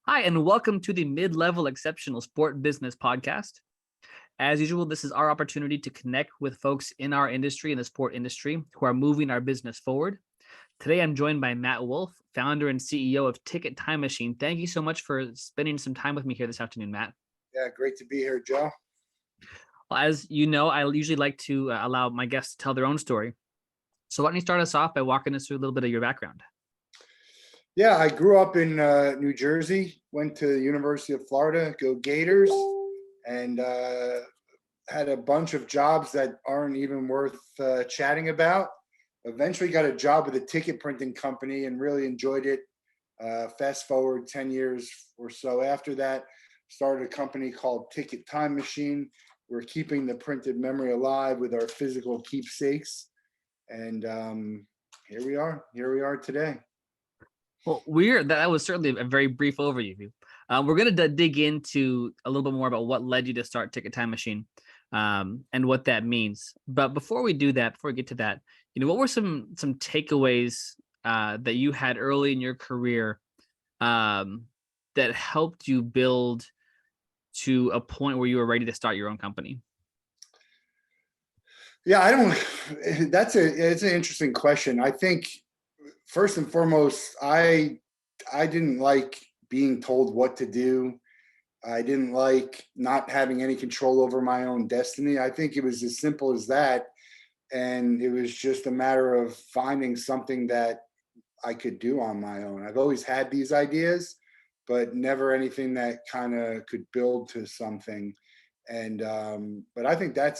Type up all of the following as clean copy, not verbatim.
Hi, and welcome to the Mid-Level Exceptional Sport Business Podcast. As usual, this is our opportunity to connect with folks in our industry, in the sport industry, who are moving our business forward. Today, I'm joined by Matt Wolff, founder and CEO of Ticket Time Machine. Thank you so much for spending some time with me here this afternoon, Matt. Yeah, great to be here, Joe. Well, as you know, I usually like to allow my guests to tell their own story. So why don't you start us off by walking us through a little bit of your background? Yeah, I grew up in New Jersey, went to the University of Florida, go Gators, and had a bunch of jobs that aren't even worth chatting about. Eventually got a job with a ticket printing company and really enjoyed it. Fast forward 10 years or so after that, started a company called Ticket Time Machine. We're keeping the printed memory alive with our physical keepsakes. And here we are today. Well, that was certainly a very brief overview. We're going to dig into a little bit more about what led you to start Ticket Time Machine and what that means. But before we get to that, what were some takeaways that you had early in your career that helped you build to a point where you were ready to start your own company? Yeah, it's an interesting question. I think first and foremost, I didn't like being told what to do. I didn't like not having any control over my own destiny. I think it was as simple as that. And it was just a matter of finding something that I could do on my own. I've always had these ideas, but never anything that kind of could build to something. And but I think that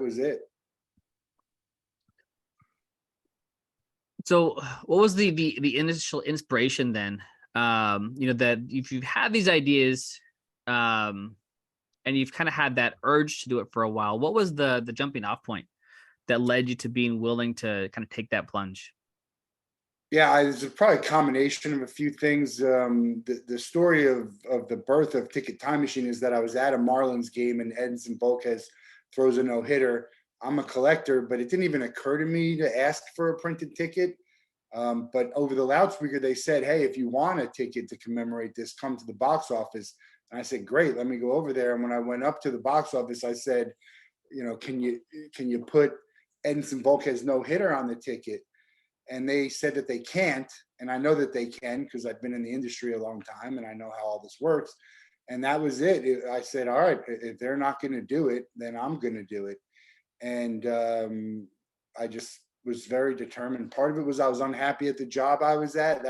was it. So what was the initial inspiration then? That if you've had these ideas, and you've kind of had that urge to do it for a while, what was the jumping off point that led you to being willing to kind of take that plunge? Yeah, it's probably a combination of a few things. The story of the birth of Ticket Time Machine is that I was at a Marlins game and Edinson Volquez throws a no-hitter. I'm a collector, but it didn't even occur to me to ask for a printed ticket. But over the loudspeaker, they said, "Hey, if you want a ticket to commemorate this, come to the box office." And I said, "Great, let me go over there." And when I went up to the box office, I said, can you put Edinson Volquez no-hitter on the ticket? And they said that they can't. And I know that they can because I've been in the industry a long time and I know how all this works. And that was it. I said, all right, if they're not going to do it, then I'm going to do it. And I just was very determined. Part of it was I was unhappy at the job I was at.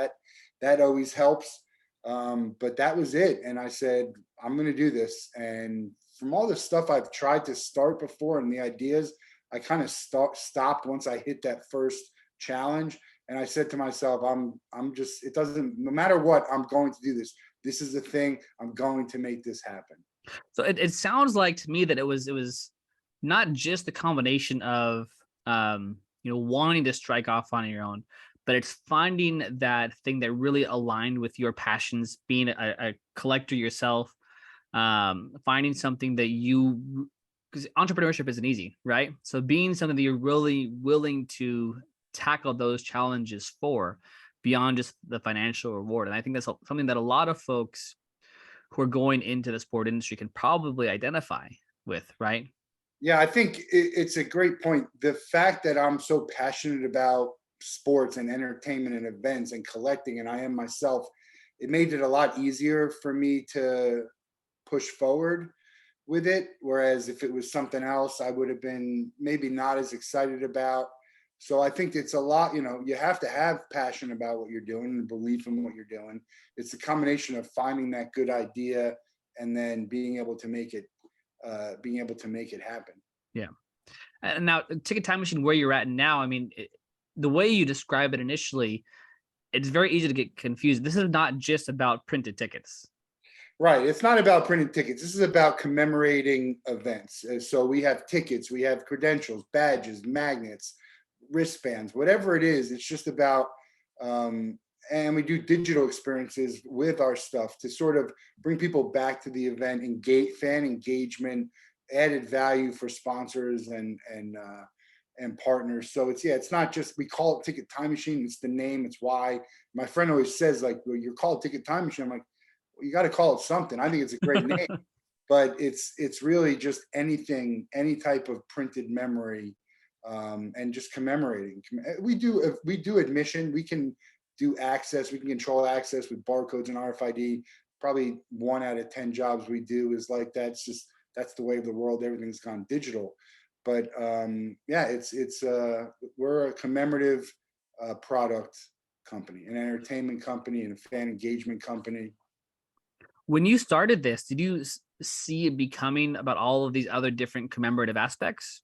That always helps. But that was it. And I said, I'm going to do this. And from all the stuff I've tried to start before and the ideas, I kind of stopped once I hit that first challenge. And I said to myself, it doesn't, no matter what, I'm going to do this. This is the thing. I'm going to make this happen. So it sounds like to me that it was not just the combination of wanting to strike off on your own, but it's finding that thing that really aligned with your passions, being a collector yourself, finding something that because entrepreneurship isn't easy, right? So being something that you're really willing to tackle those challenges for beyond just the financial reward. And I think that's something that a lot of folks who are going into the sport industry can probably identify with, right? Yeah, I think it's a great point. The fact that I'm so passionate about sports and entertainment and events and collecting, and I am myself, it made it a lot easier for me to push forward with it. Whereas if it was something else, I would have been maybe not as excited about. So I think it's a lot, you have to have passion about what you're doing and belief in what you're doing. It's a combination of finding that good idea and then being able to make it happen. Yeah. And now, Ticket Time Machine, where you're at now, I mean, the way you describe it initially, it's very easy to get confused. This is not just about printed tickets. Right. It's not about printing tickets. This is about commemorating events. So we have tickets, we have credentials, badges, magnets, wristbands, whatever it is. It's just about, and we do digital experiences with our stuff to sort of bring people back to the event, fan engagement, added value for sponsors and partners. So it's not just, we call it Ticket Time Machine. It's the name. It's why my friend always says, like, well, you're called Ticket Time Machine. I'm like, you got to call it something. I think it's a great name, but it's really just anything, any type of printed memory, and just commemorating. We do admission. We can do access. We can control access with barcodes and RFID. Probably 1 out of 10 jobs we do is like that. It's just that's the way of the world. Everything's gone digital. But yeah, it's we're a commemorative product company, an entertainment company, and a fan engagement company. When you started this, did you see it becoming about all of these other different commemorative aspects,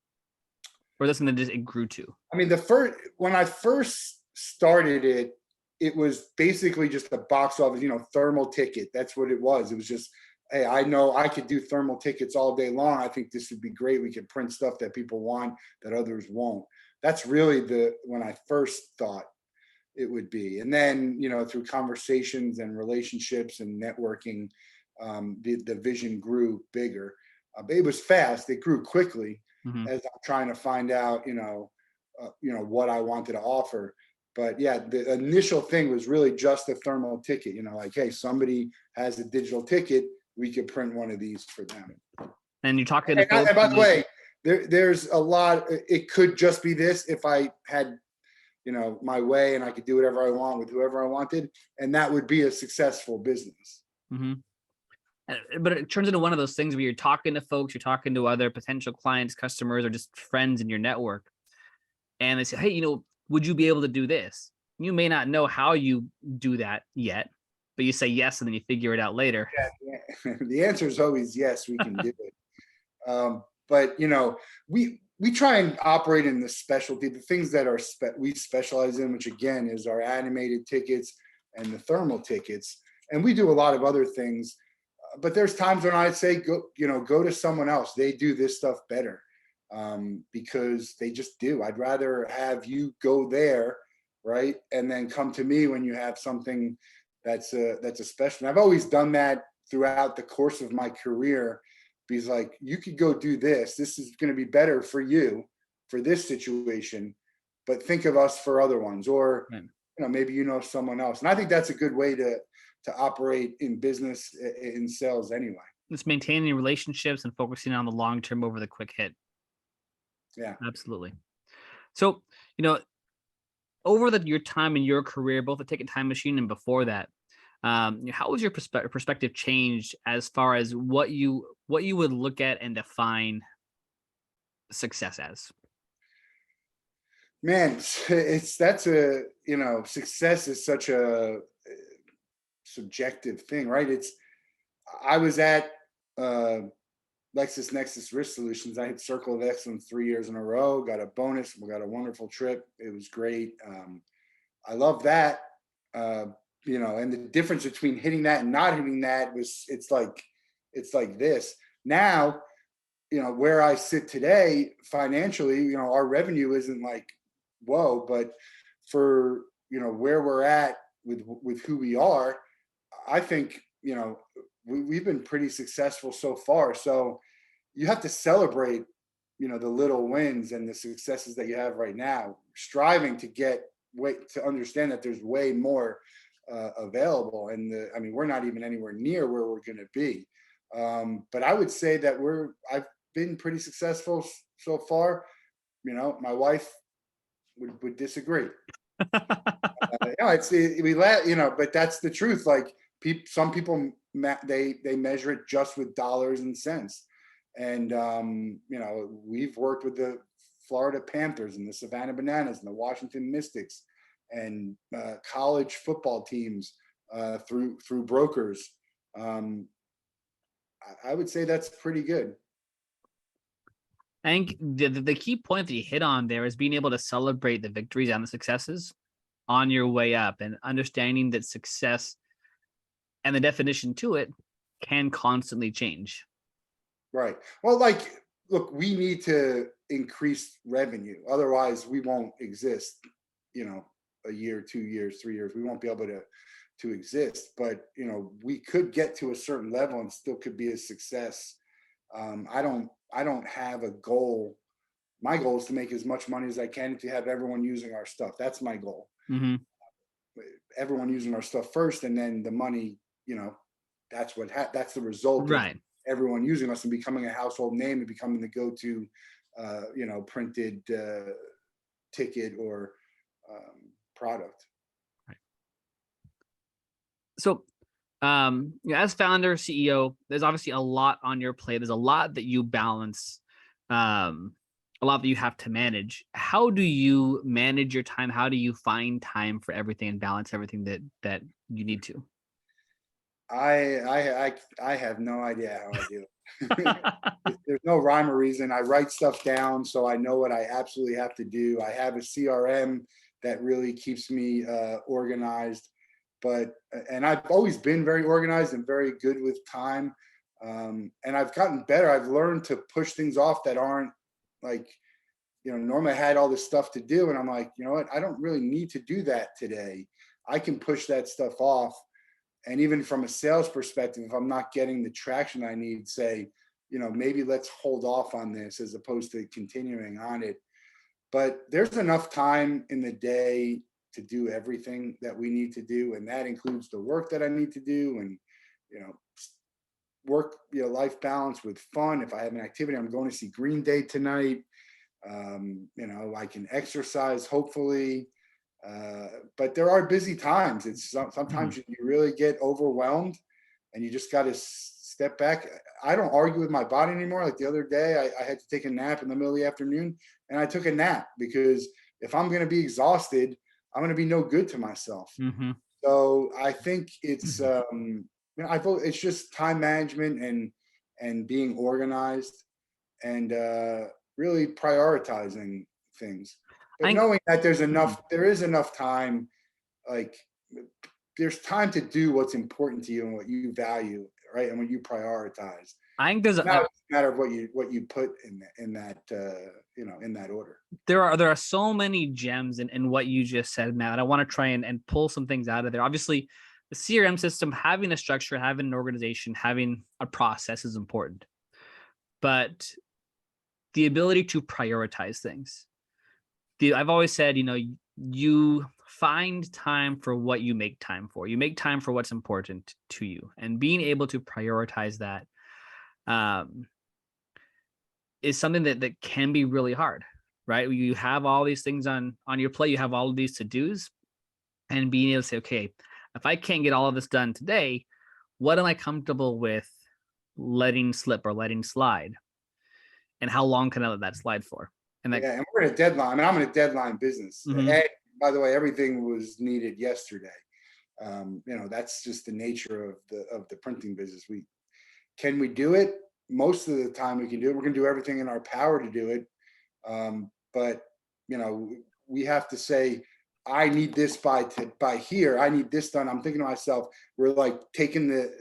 or that's something that just it grew to? I mean, the first when I first started it, it was basically just a box office, thermal ticket. That's what it was. It was just, hey, I know I could do thermal tickets all day long. I think this would be great. We could print stuff that people want that others won't. That's really when I first thought it would be. And then, through conversations and relationships and networking, the vision grew bigger. It was fast. It grew quickly Mhm. as I'm trying to find out, what I wanted to offer. But yeah, the initial thing was really just a thermal ticket, like, hey, somebody has a digital ticket, we could print one of these for them. And you're talking to And folks. by the way, there's a lot, it could just be this if I had, my way and I could do whatever I want with whoever I wanted, and that would be a successful business. Mhm. But it turns into one of those things where you're talking to folks, you're talking to other potential clients, customers, or just friends in your network, and they say, "Hey, would you be able to do this?" You may not know how you do that yet, but you say yes, and then you figure it out later. Yeah, the answer is always yes, we can do it. But we try and operate in the specialty, the things that are we specialize in, which again is our animated tickets and the thermal tickets, and we do a lot of other things. But there's times when I'd say go to someone else. They do this stuff better, because they just do. I'd rather have you go there, right, and then come to me when you have something that's a special. And I've always done that throughout the course of my career, because like you could go do this. This is going to be better for you for this situation, but think of us for other ones, or Right. maybe someone else. And I think that's a good way to operate in business, in sales anyway. It's maintaining relationships and focusing on the long term over the quick hit. Yeah. Absolutely. So, you know, over your time in your career, both at Ticket Time Machine and before that, how was your perspective changed as far as what you would look at and define success as? Man, that's a, success is such a subjective thing, right? I was at uh, LexisNexis Risk Solutions. I hit Circle of Excellence 3 years in a row, got a bonus, we got a wonderful trip. It was great. I love that. Uh, and the difference between hitting that and not hitting that it's like this. Now, where I sit today financially, our revenue isn't like, whoa, but for, where we're at with who we are, I think, we've been pretty successful so far. So you have to celebrate, the little wins and the successes that you have right now, striving to to understand that there's way more available. And we're not even anywhere near where we're going to be. But I would say that I've been pretty successful so far. My wife would disagree. But that's the truth. Like some people, they measure it just with dollars and cents. And, we've worked with the Florida Panthers and the Savannah Bananas and the Washington Mystics and college football teams through brokers. I would say that's pretty good. I think the key point that you hit on there is being able to celebrate the victories and the successes on your way up, and understanding that success and the definition to it can constantly change. Right. Well, like, look, we need to increase revenue. Otherwise, we won't exist, a year, 2 years, 3 years. We won't be able to exist. But, we could get to a certain level and still could be a success. I don't have a goal. My goal is to make as much money as I can to have everyone using our stuff. That's my goal. Mm-hmm. Everyone using our stuff first, and then the money, that's the result of Right. everyone using us and becoming a household name and becoming the go-to, printed ticket or product. So, as founder, CEO, there's obviously a lot on your plate. There's a lot that you balance, um, a lot that you have to manage. How do you manage your time? How do you find time for everything and balance everything that you need to? I have no idea how I do it. There's no rhyme or reason. I write stuff down so I know what I absolutely have to do. I have a CRM that really keeps me organized. But and I've always been very organized and very good with time. And I've gotten better. I've learned to push things off that aren't like, normally I had all this stuff to do, and I'm like, you know what? I don't really need to do that today. I can push that stuff off. And even from a sales perspective, if I'm not getting the traction I need, say, maybe let's hold off on this as opposed to continuing on it. But there's enough time in the day to do everything that we need to do. And that includes the work that I need to do and, you know, work, life balance with fun. If I have an activity, I'm going to see Green Day tonight. I can exercise, hopefully. But there are busy times. Sometimes Mhm. you really get overwhelmed and you just got to step back. I don't argue with my body anymore. Like the other day, I had to take a nap in the middle of the afternoon, and I took a nap because if I'm going to be exhausted, I'm going to be no good to myself. Mhm. So I think I thought it's just time management and being organized and really prioritizing things, I but think knowing that mhm. there is enough time, like there's time to do what's important to you and what you value, right, and what you prioritize. I think there's Now a it's a matter of what you put in that order. there are so many gems in what you just said, Matt. And I want to try and pull some things out of there. Obviously, the CRM system, having a structure, having an organization, having a process is important. But the ability to prioritize things. I've always said, you find time for what you make time for. You make time for what's important to you, and being able to prioritize that um, is something that can be really hard, right? You have all these things on your plate. You have all of these to dos, and being able to say, okay, if I can't get all of this done today, what am I comfortable with letting slip or letting slide, and how long can I let that slide for? And that, Yeah, and we're in a deadline. I mean, I'm in a deadline business. mhm. And by the way, everything was needed yesterday. That's just the nature of the printing business. Can we do it? Most of the time we can do it. We're going to do everything in our power to do it. But we have to say, I need this by here. I need this done. I'm thinking to myself, we're like taking the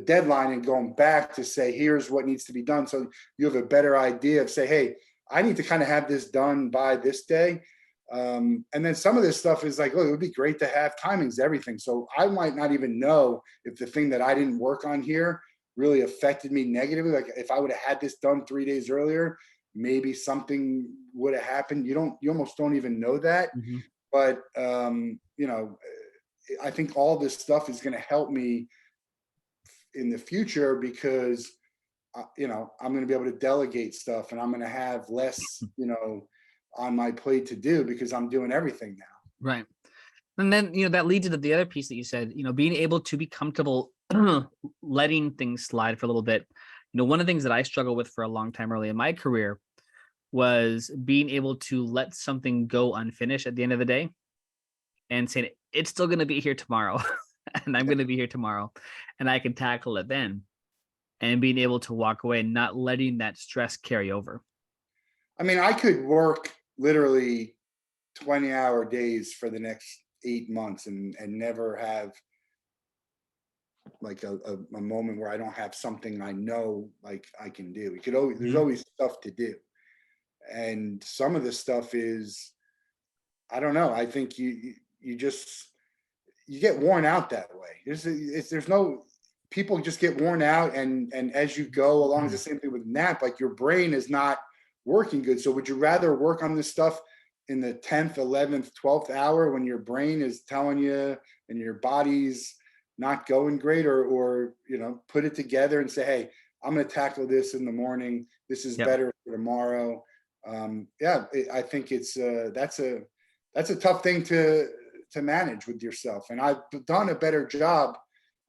deadline and going back to say, here's what needs to be done. So you have a better idea of say, hey, I need to kind of have this done by this day. And then some of this stuff is like, oh, it would be great to have timings, everything. So I might not even know if the thing that I didn't work on here really affected me negatively. Like if I would have had this done 3 days earlier, maybe something would have happened. You almost don't even know that. Mhm. But I think all this stuff is going to help me in the future because I'm going to be able to delegate stuff and I'm going to have less on my plate to do because I'm doing everything now. Right. And then, that leads into the other piece that you said, being able to be comfortable letting things slide for a little bit. One of the things that I struggled with for a long time early in my career was being able to let something go unfinished at the end of the day and saying it's still going to be here tomorrow and I'm going to be here tomorrow and I can tackle it then, and being able to walk away and not letting that stress carry over. I mean, I could work literally 20-hour days for the next 8 months and never have like a moment where I don't have something I know like I can do. There's Mhm. always stuff to do. And some of the stuff is, I don't know. I think you just you get worn out that way. There's no people just get worn out and as you go along, it's the same thing with nap. Like your brain is not working good. So would you rather work on this stuff in the 10th, 11th, 12th hour when your brain is telling you and your body's not going great, or put it together and say, hey, I'm going to tackle this in the morning. This is Yep. better for tomorrow. I think that's a tough thing to manage with yourself. And I've done a better job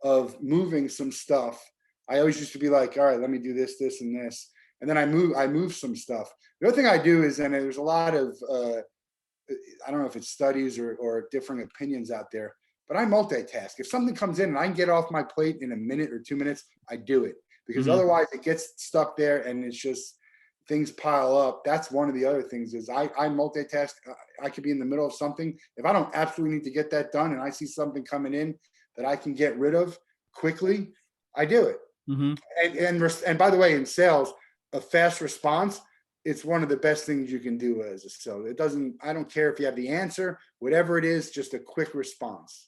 of moving some stuff. I always used to be like, all right, let me do this, this, and this. And then I move some stuff. The other thing I do is, and there's a lot of, I don't know if it's studies or different opinions out there, but I multitask. If something comes in and I can get off my plate in a minute or 2 minutes, I do it, because Hmm. otherwise it gets stuck there and it's just things pile up. That's one of the other things is I multitask. I could be in the middle of something. If I don't absolutely need to get that done and I see something coming in that I can get rid of quickly, I do it. Hmm. And by the way, in sales, a fast response, it's one of the best things you can do as a seller. I don't care if you have the answer, whatever it is, just a quick response.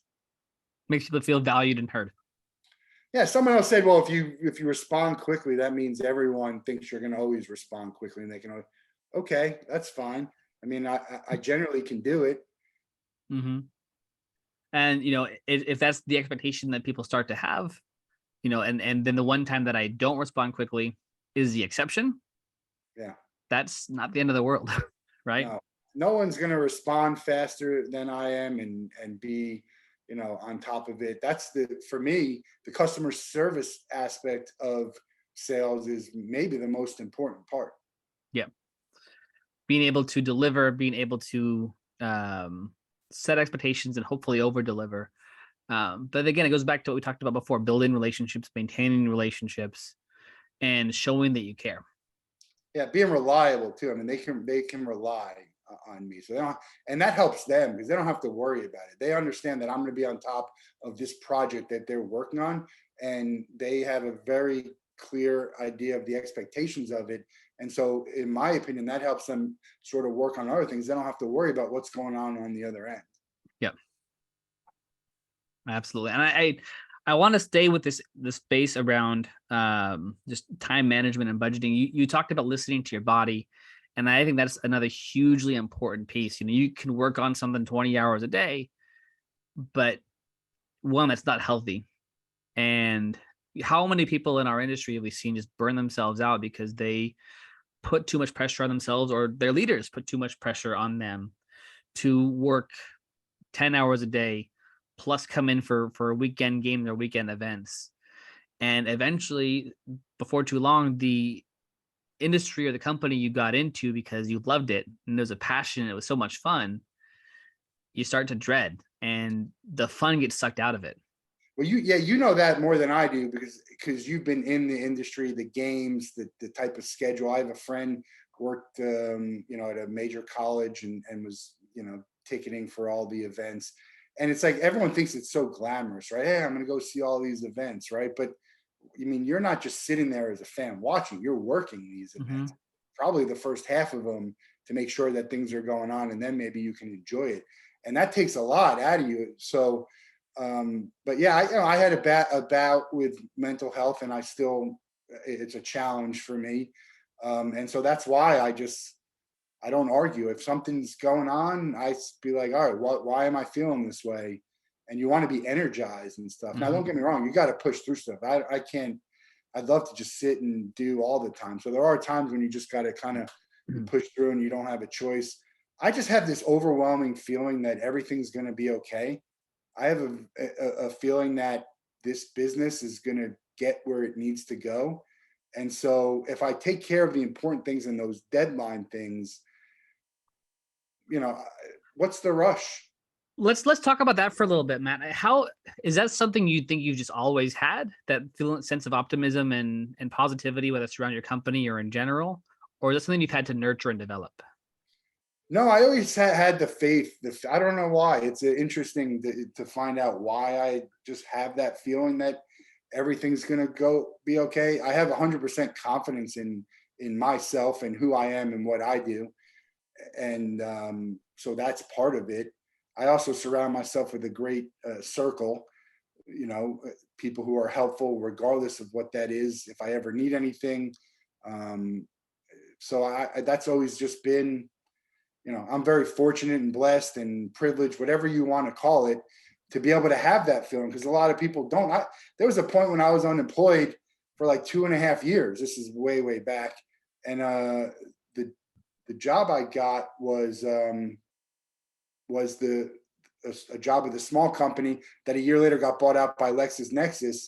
Makes people feel valued and heard. Yeah, someone else said, well, if you respond quickly, that means everyone thinks you're going to always respond quickly, and they can always, okay, that's fine. I mean, I generally can do it. Hmm. And if that's the expectation that people start to have, and then the one time that I don't respond quickly is the exception, Yeah. that's not the end of the world, right? No, no one's going to respond faster than I am and be, on top of it. That's for me, the customer service aspect of sales is maybe the most important part. Yeah. Being able to deliver, being able to set expectations and hopefully over deliver. But again, it goes back to what we talked about before: building relationships, maintaining relationships, and showing that you care. Yeah, being reliable too. I mean, they can rely on me, so and that helps them because they don't have to worry about it. They understand that I'm going to be on top of this project that they're working on, and they have a very clear idea of the expectations of it. And so, in my opinion, that helps them sort of work on other things. They don't have to worry about what's going on the other end. Yeah, absolutely. And I want to stay with this space around just time management and budgeting. You talked about listening to your body, and I think that's another hugely important piece. You can work on something 20 hours a day, but one, that's not healthy. And how many people in our industry have we seen just burn themselves out because they put too much pressure on themselves, or their leaders put too much pressure on them to work 10 hours a day plus come in for weekend games or weekend events. And eventually, before too long, the industry or the company you got into because you loved it and there was a passion, it was so much fun, you start to dread and the fun gets sucked out of it. Well, you know that more than I do because you've been in the industry, the games, the type of schedule. I have a friend who worked, at a major college and was, ticketing for all the events. And it's like everyone thinks it's so glamorous, right? Hey, I'm going to go see all these events, right? But I mean, you're not just sitting there as a fan watching; you're working these Mm-hmm. events. Probably the first half of them to make sure that things are going on, and then maybe you can enjoy it. And that takes a lot out of you. So but yeah, I had a bout with mental health, and it's a challenge for me. And so that's why I don't argue. If something's going on, be like, all right, why am I feeling this way? And you want to be energized and stuff. Now, Mm-hmm. don't get me wrong, you got to push through stuff. I can't. I'd love to just sit and do all the time. So there are times when you just got to kind of push through and you don't have a choice. I just have this overwhelming feeling that everything's going to be okay. I have a feeling that this business is going to get where it needs to go. And so if I take care of the important things and those deadline things, you know, what's the rush? Let's talk about that for a little bit, Matt. How is that something you think you've just always had, that feeling, sense of optimism and positivity, whether it's around your company or in general, or is that something you've had to nurture and develop? No, I always had the faith. I don't know why. It's interesting to find out why I just have that feeling that everything's going to be okay. I have 100% confidence in myself and who I am and what I do. And so that's part of it. I also surround myself with a great circle, people who are helpful regardless of what that is. If I ever need anything, um, so that's always just been, I'm very fortunate and blessed and privileged, whatever you want to call it, to be able to have that feeling, because a lot of people don't. There was a point when I was unemployed for like 2.5 years. This is way, way back. And the job I got was a job with a small company that a year later got bought out by LexisNexis.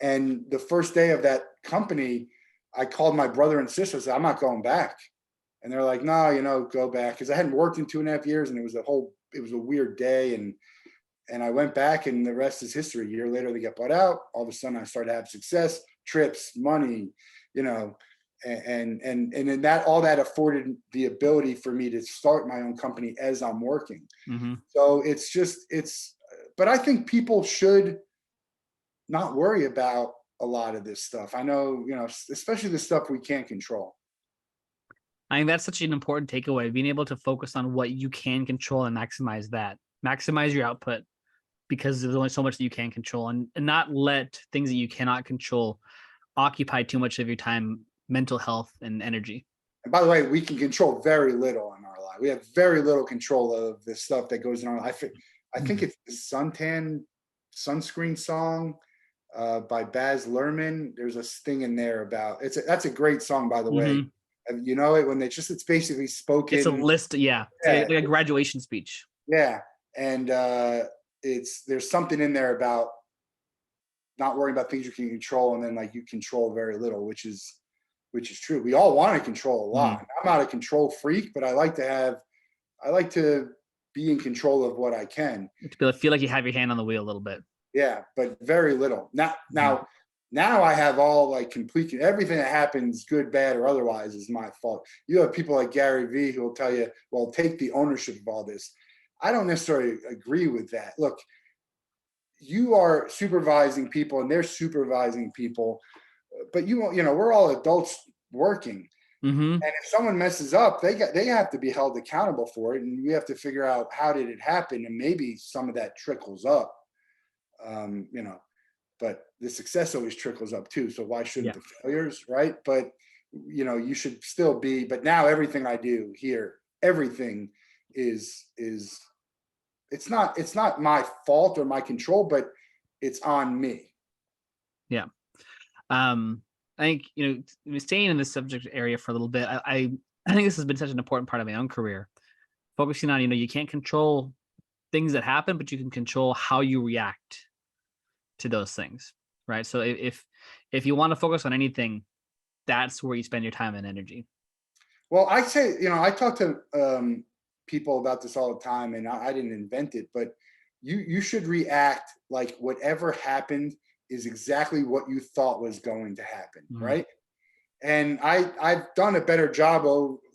And the first day of that company, I called my brother and sister and said, I'm not going back. And they're like, no, go back. Because I hadn't worked in 2.5 years, and it was a weird day. And I went back, and the rest is history. A year later, they get bought out. All of a sudden I started to have success, trips, money, and then that all that afforded the ability for me to start my own company as I'm working. Mm-hmm. So but I think people should not worry about a lot of this stuff. I know, especially the stuff we can't control. I think that's such an important takeaway, being able to focus on what you can control and maximize that. Maximize your output, because there's only so much that you can control, and not let things that you cannot control occupy too much of your time, mental health and energy. And by the way, we can control very little in our life. We have very little control of the stuff that goes in our life. I think it's the sunscreen song by Baz Luhrmann. There's a thing in there about that's a great song, by the way. You know it when it's basically spoken. It's a list, yeah. It's like a graduation speech. Yeah, and there's something in there about not worrying about things you can control, and then like you control very little, which is true. We all want to control a lot. I'm not a control freak, but I like to be in control of what I can. To feel like you have your hand on the wheel a little bit. Yeah, but very little. Now I have all like complete, everything that happens, good, bad, or otherwise, is my fault. You have people like Gary Vee who will tell you, well, take the ownership of all this. I don't necessarily agree with that. Look, you are supervising people and they're supervising people, but we're all adults working. Mm-hmm. And if someone messes up, they have to be held accountable for it. And we have to figure out how did it happen. And maybe some of that trickles up, but the success always trickles up too. So why shouldn't the failures, right? But, you should still be, but now everything I do here, everything is it's not my fault or my control, but it's on me. Yeah. I think, staying in this subject area for a little bit, I think this has been such an important part of my own career, focusing on, you can't control things that happen, but you can control how you react to those things, right? So if you want to focus on anything, that's where you spend your time and energy. Well, I say, I talk to people about this all the time, and I didn't invent it, but you should react like whatever happened is exactly what you thought was going to happen, right? And I've done a better job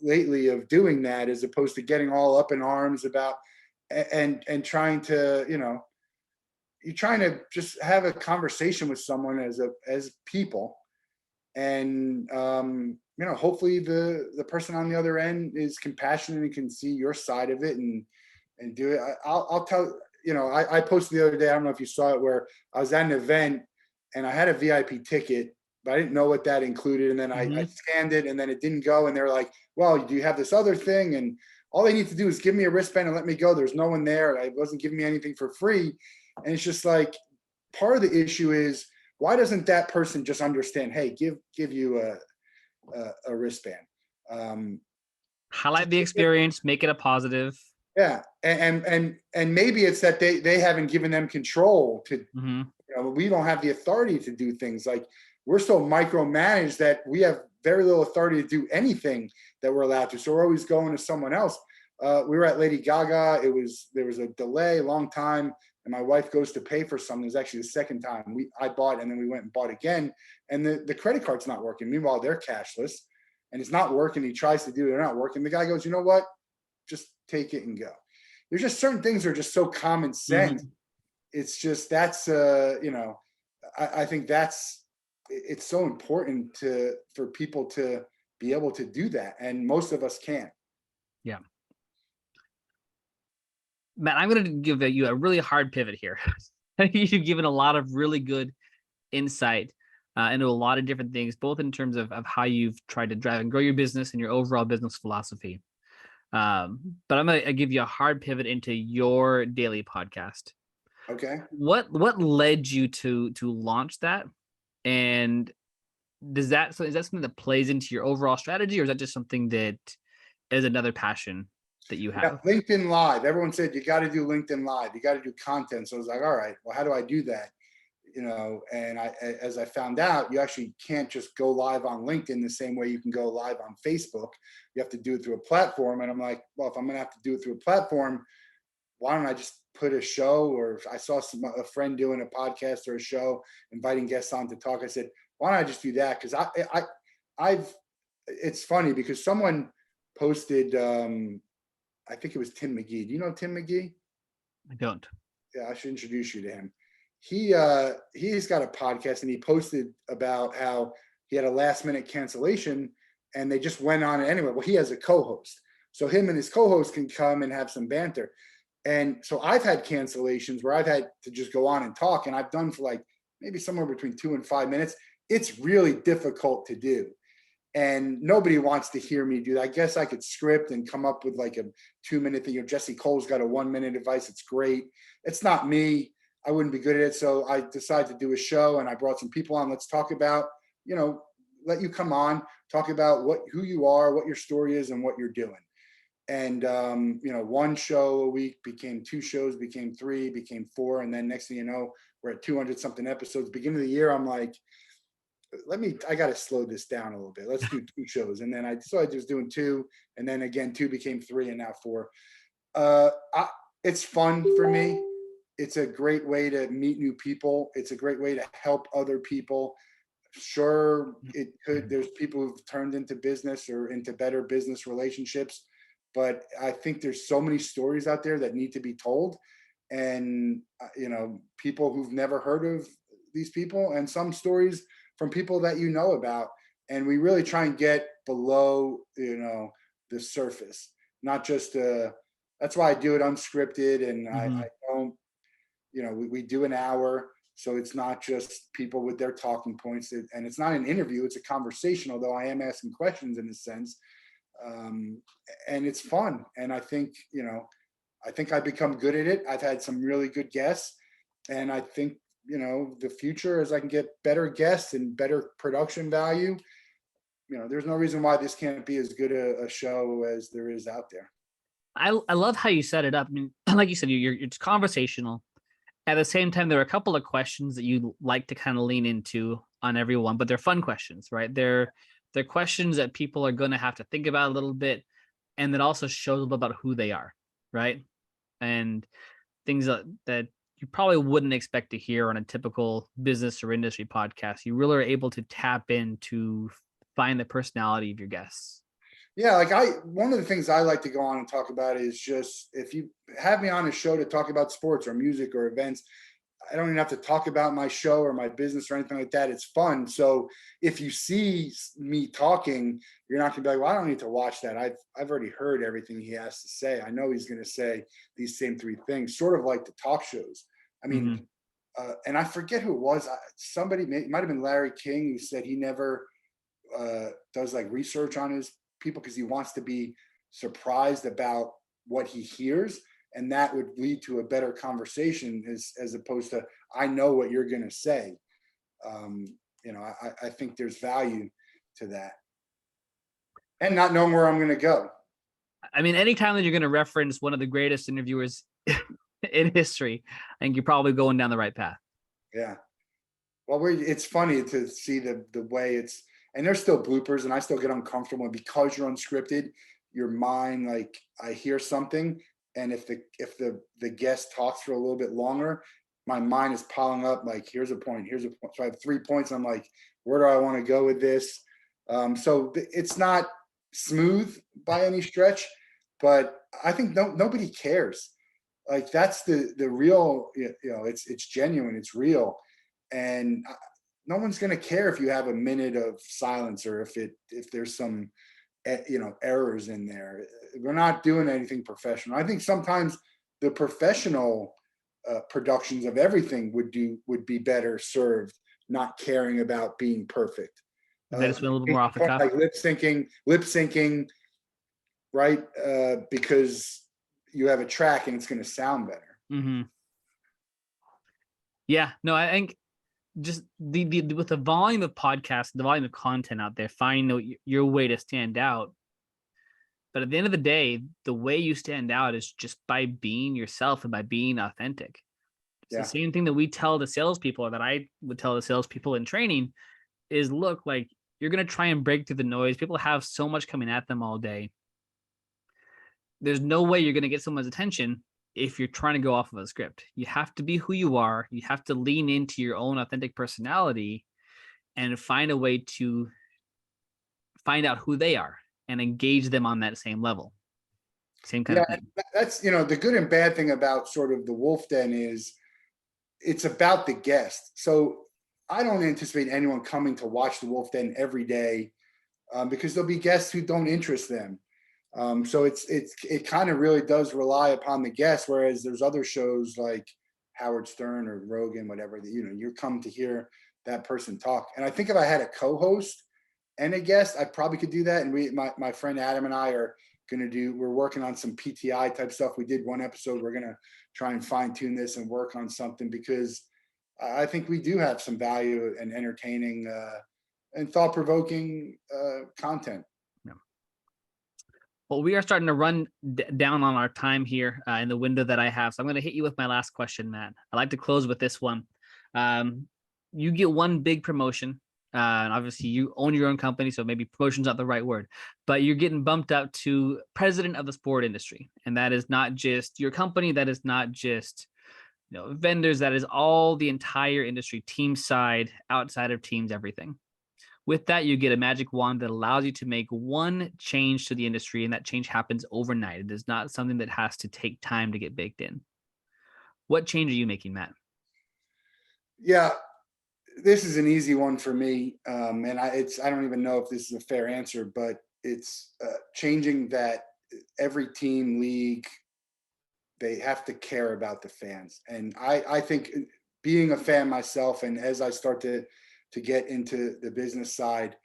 lately of doing that, as opposed to getting all up in arms about and trying to, you're trying to just have a conversation with someone as people, and hopefully the person on the other end is compassionate and can see your side of it and do it. I'll tell I posted the other day, I don't know if you saw it, where I was at an event and I had a VIP ticket, but I didn't know what that included. And then I scanned it and then it didn't go. And they're like, well, do you have this other thing? And all they need to do is give me a wristband and let me go. There's no one there. I wasn't giving me anything for free. And it's just like, part of the issue is, why doesn't that person just understand, hey, give you a wristband? Highlight the experience, make it a positive. Yeah. And maybe it's that they haven't given them control to, we don't have the authority to do things. Like, we're so micromanaged that we have very little authority to do anything that we're allowed to. So we're always going to someone else. We were at Lady Gaga. There was a delay, a long time. And my wife goes to pay for something. It was actually the second time I bought, and then we went and bought again. And the credit card's not working. Meanwhile, they're cashless and it's not working. He tries to do it. They're not working. The guy goes, you know what? Just take it and go. There's just certain things that are just so common sense. It's just, that's, I think it's so important for people to be able to do that. And most of us can't. Yeah. Matt, I'm going to give you a really hard pivot here. I think you've given a lot of really good insight into a lot of different things, both in terms of how you've tried to drive and grow your business and your overall business philosophy. But I'm going to give you a hard pivot into your daily podcast. Okay. What led you to launch that? And is that something that plays into your overall strategy, or is that just something that is another passion that you Yeah, have? LinkedIn Live. Everyone said you got to do LinkedIn Live. You got to do content. So I was like, all right, well, how do I do that? And as I found out, you actually can't just go live on LinkedIn the same way you can go live on Facebook. You have to do it through a platform. And I'm like, well, if I'm gonna have to do it through a platform, why don't I just put a show? Or I saw a friend doing a podcast or a show, inviting guests on to talk. I said, why don't I just do that? Because I've it's funny because someone posted, I think it was Tim McGee. Do you know Tim McGee? I don't. Yeah, I should introduce you to him. He's got a podcast and he posted about how he had a last minute cancellation and they just went on it anyway. Well, he has a co-host. So him and his co-host can come and have some banter. And so I've had cancellations where I've had to just go on and talk, and I've done for like maybe somewhere between 2 and 5 minutes. It's really difficult to do. And nobody wants to hear me do that. I guess I could script and come up with like a 2 minute thing. Jesse Cole's got a 1 minute advice. It's great. It's not me. I wouldn't be good at it. So I decided to do a show and I brought some people on. Let's talk about, let you come on, talk about who you are, what your story is, and what you're doing. And, one show a week became 2 shows, became 3, became 4. And then next thing you know, we're at 200 something episodes. Beginning of the year, I'm like, I got to slow this down a little bit. Let's do 2 shows. And then I was doing 2, and then again, 2 became 3 and now 4. It's fun for me. It's a great way to meet new people. It's a great way to help other people. Sure, there's people who've turned into business or into better business relationships, but I think there's so many stories out there that need to be told. And, people who've never heard of these people, and some stories from people that you know about. And we really try and get below, the surface, not just, that's why I do it unscripted. And Mhm. I don't, we do an hour. So it's not just people with their talking points, and it's not an interview, it's a conversation, although I am asking questions in a sense. Um, and it's fun. And I think I've become good at it. I've had some really good guests, and I think, the future as I can get better guests and better production value, there's no reason why this can't be as good a show as there is out there. I love how you set it up. I mean, like you said, it's conversational. At the same time, there are a couple of questions that you like to kind of lean into on everyone, but they're fun questions, right? They're questions that people are going to have to think about a little bit, and that also shows a little about who they are, right? And things that you probably wouldn't expect to hear on a typical business or industry podcast. You really are able to tap in to find the personality of your guests. Yeah, like one of the things I like to go on and talk about is just, if you have me on a show to talk about sports or music or events, I don't even have to talk about my show or my business or anything like that. It's fun. So if you see me talking, you're not gonna be like, well, I don't need to watch that. I've already heard everything he has to say. I know he's gonna say these same 3 things, sort of like the talk shows. I mean, Mhm. and I forget who it was. Somebody might have been Larry King, who said he never does like research on his people because he wants to be surprised about what he hears, and that would lead to a better conversation as opposed to, I know what you're going to say. um, I think there's value to that, and not knowing where I'm going to go. I mean, anytime that you're going to reference one of the greatest interviewers in history, I think you're probably going down the right path. Yeah, well, it's funny to see the way it's, and there's still bloopers, and I still get uncomfortable, and because you're unscripted, your mind, like, I hear something, and if the guest talks for a little bit longer, my mind is piling up. Like, here's a point, here's a point. So I have 3 points. I'm like, where do I want to go with this? So it's not smooth by any stretch, but I think nobody cares. Like, that's the real, it's genuine, it's real. And no one's going to care if you have a minute of silence, or if there's some errors in there. We're not doing anything professional. I think sometimes the professional productions of everything would be better served not caring about being perfect. That is a little bit more off the cuff. Like lip syncing, right? Because you have a track and it's going to sound better. Hmm. Yeah, no, I think just the with the volume of podcasts, the volume of content out there, finding your way to stand out. But at the end of the day, the way you stand out is just by being yourself and by being authentic. It's the Yeah. same thing that we tell the salespeople, or that I would tell the salespeople in training, is look, like, you're gonna try and break through the noise. People have so much coming at them all day. There's no way you're gonna get someone's attention if you're trying to go off of a script. You have to be who you are. You have to lean into your own authentic personality and find a way to find out who they are and engage them on that same level. Same kind Yeah, of thing. that's, the good and bad thing about sort of the Wolf Den is it's about the guest. So I don't anticipate anyone coming to watch the Wolf Den every day, because there'll be guests who don't interest them. So it kind of really does rely upon the guest. Whereas there's other shows like Howard Stern or Rogan, whatever, that you're come to hear that person talk. And I think if I had a co-host and a guest, I probably could do that. And my friend Adam and I are we're working on some PTI type stuff. We did one episode. We're gonna try and fine tune this and work on something, because I think we do have some value and entertaining and thought provoking content. Yeah. Well, we are starting to run down on our time here in the window that I have. So I'm going to hit you with my last question, Matt. I like to close with this one. You get one big promotion. And obviously, you own your own company, so maybe promotion's not the right word, but you're getting bumped up to president of the sport industry. And that is not just your company. That is not just vendors. That is all the entire industry, team side, outside of teams, everything. With that, you get a magic wand that allows you to make one change to the industry, and that change happens overnight. It is not something that has to take time to get baked in. What change are you making, Matt? Yeah, this is an easy one for me, and I don't even know if this is a fair answer, but it's changing that every team, league, they have to care about the fans. And I think, being a fan myself, and as I start to get into the business side,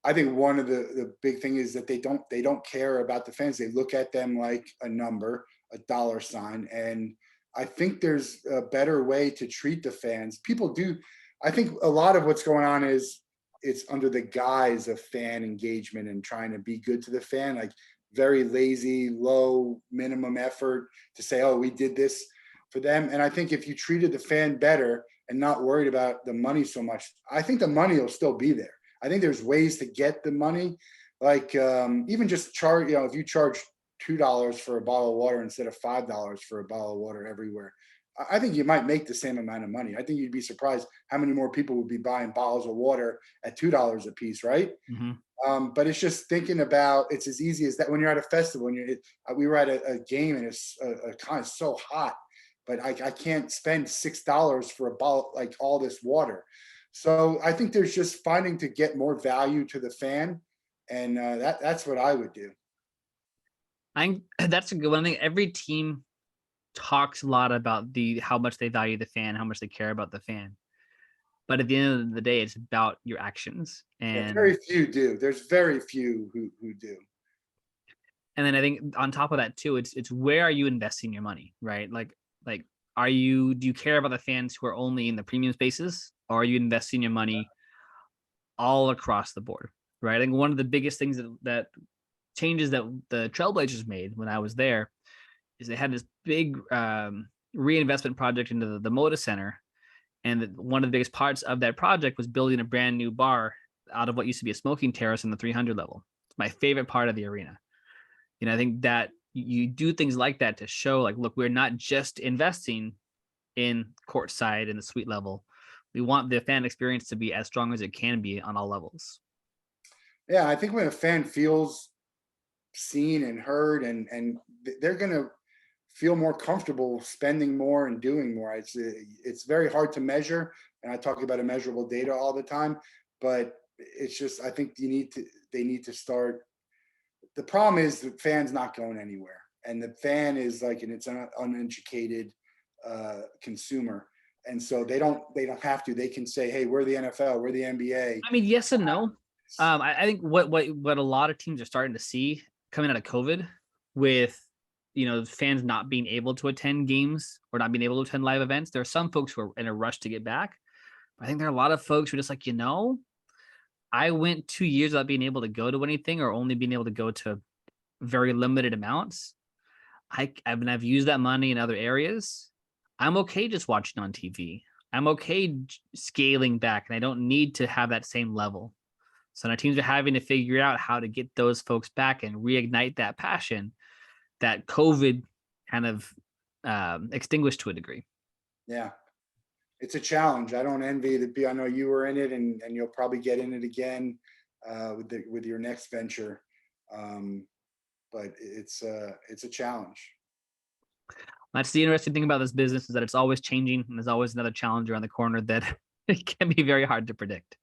I think one of the big thing is that they don't care about the fans. They look at them like a number, a dollar sign. And I think there's a better way to treat the fans. People do. I think a lot of what's going on is it's under the guise of fan engagement and trying to be good to the fan, like very lazy, low minimum effort to say, oh, we did this for them. And I think if you treated the fan better and not worried about the money so much, I think the money will still be there. I think there's ways to get the money, like even just charge, if you charge $2 for a bottle of water instead of $5 for a bottle of water everywhere, I think you might make the same amount of money. I think you'd be surprised how many more people would be buying bottles of water at $2 a piece, right? Mm-hmm. But it's just thinking about, it's as easy as that. When you're at a festival, we were at a game, and it's kind of so hot, but I can't spend $6 for a bottle, like all this water. So I think there's just finding to get more value to the fan, and that's what I would do. I think that's a good one. I think every team talks a lot about how much they value the fan, how much they care about the fan. But at the end of the day, it's about your actions. And very few do. There's very few who do. And then I think on top of that too, it's where are you investing your money, right? Like do you care about the fans who are only in the premium spaces, or are you investing your money all across the board, right? I think one of the biggest things that changes that the Trailblazers made when I was there is they had this big reinvestment project into the Moda Center. And one of the biggest parts of that project was building a brand new bar out of what used to be a smoking terrace in the 300 level. It's my favorite part of the arena. I think that you do things like that to show, like, look, we're not just investing in courtside and the suite level. We want the fan experience to be as strong as it can be on all levels. Yeah, I think when a fan feels seen and heard, and they're going to feel more comfortable spending more and doing more. It's very hard to measure, and I talk about immeasurable data all the time, but it's just, I think they need to start. The problem is the fan's not going anywhere, and the fan is like, and it's an uneducated consumer, and so they don't have to. They can say, hey, we're the NFL, we're the NBA. I mean, yes and no. I think what a lot of teams are starting to see coming out of COVID with fans not being able to attend games or not being able to attend live events. There are some folks who are in a rush to get back. But I think there are a lot of folks who are just like, I went 2 years without being able to go to anything or only being able to go to very limited amounts. I've used that money in other areas. I'm okay just watching on TV. I'm okay scaling back, and I don't need to have that same level. So now teams are having to figure out how to get those folks back and reignite that passion that COVID kind of extinguished to a degree. Yeah, it's a challenge. I don't envy the. I know you were in it, and you'll probably get in it again with your next venture. But it's a challenge. That's the interesting thing about this business, is that it's always changing, and there's always another challenge around the corner that it can be very hard to predict.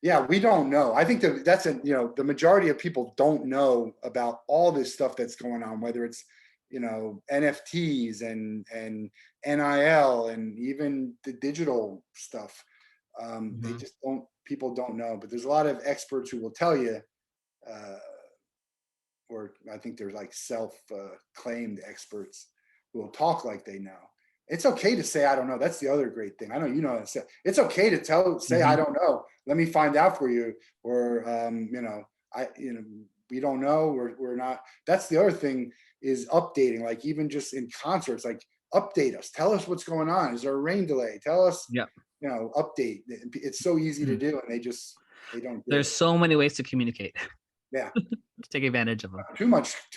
Yeah, we don't know. I think that's the majority of people don't know about all this stuff that's going on, whether it's NFTs and NIL and even the digital stuff. They just don't. People don't know, but there's a lot of experts who will tell you. Or I think there's like self-claimed experts who will talk like they know. It's okay to say I don't know. That's the other great thing. I know it's okay to say I don't know. Let me find out for you. Or we don't know. We're not. That's the other thing, is updating. Like even just in concerts, like update us. Tell us what's going on. Is there a rain delay? Tell us. Yeah. Update. It's so easy to do, and they don't. There's so many ways to communicate. Yeah. To take advantage of them. Too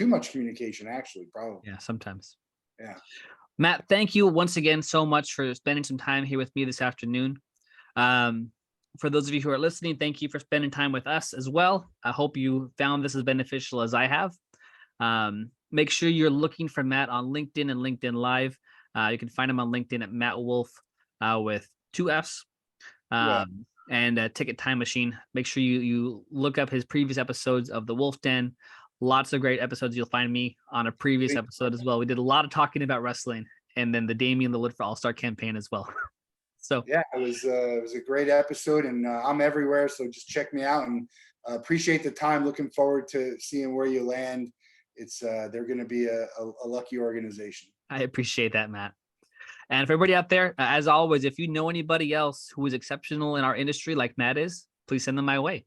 much communication, actually, probably. Yeah, sometimes. Yeah. Matt, thank you once again so much for spending some time here with me this afternoon. For those of you who are listening, thank you for spending time with us as well. I hope you found this as beneficial as I have. Make sure you're looking for Matt on LinkedIn and LinkedIn Live. You can find him on LinkedIn at Matt Wolff with 2 Fs. And Ticket Time Machine. Make sure you look up his previous episodes of the Wolff Den. Lots of great episodes. You'll find me on a previous episode as well. We did a lot of talking about wrestling, and then the Damien Lillard for All-Star campaign as well. So yeah, it was a great episode, and I'm everywhere. So just check me out, and appreciate the time. Looking forward to seeing where you land. They're going to be a lucky organization. I appreciate that, Matt. And for everybody out there, as always, if you know anybody else who is exceptional in our industry like Matt is, please send them my way.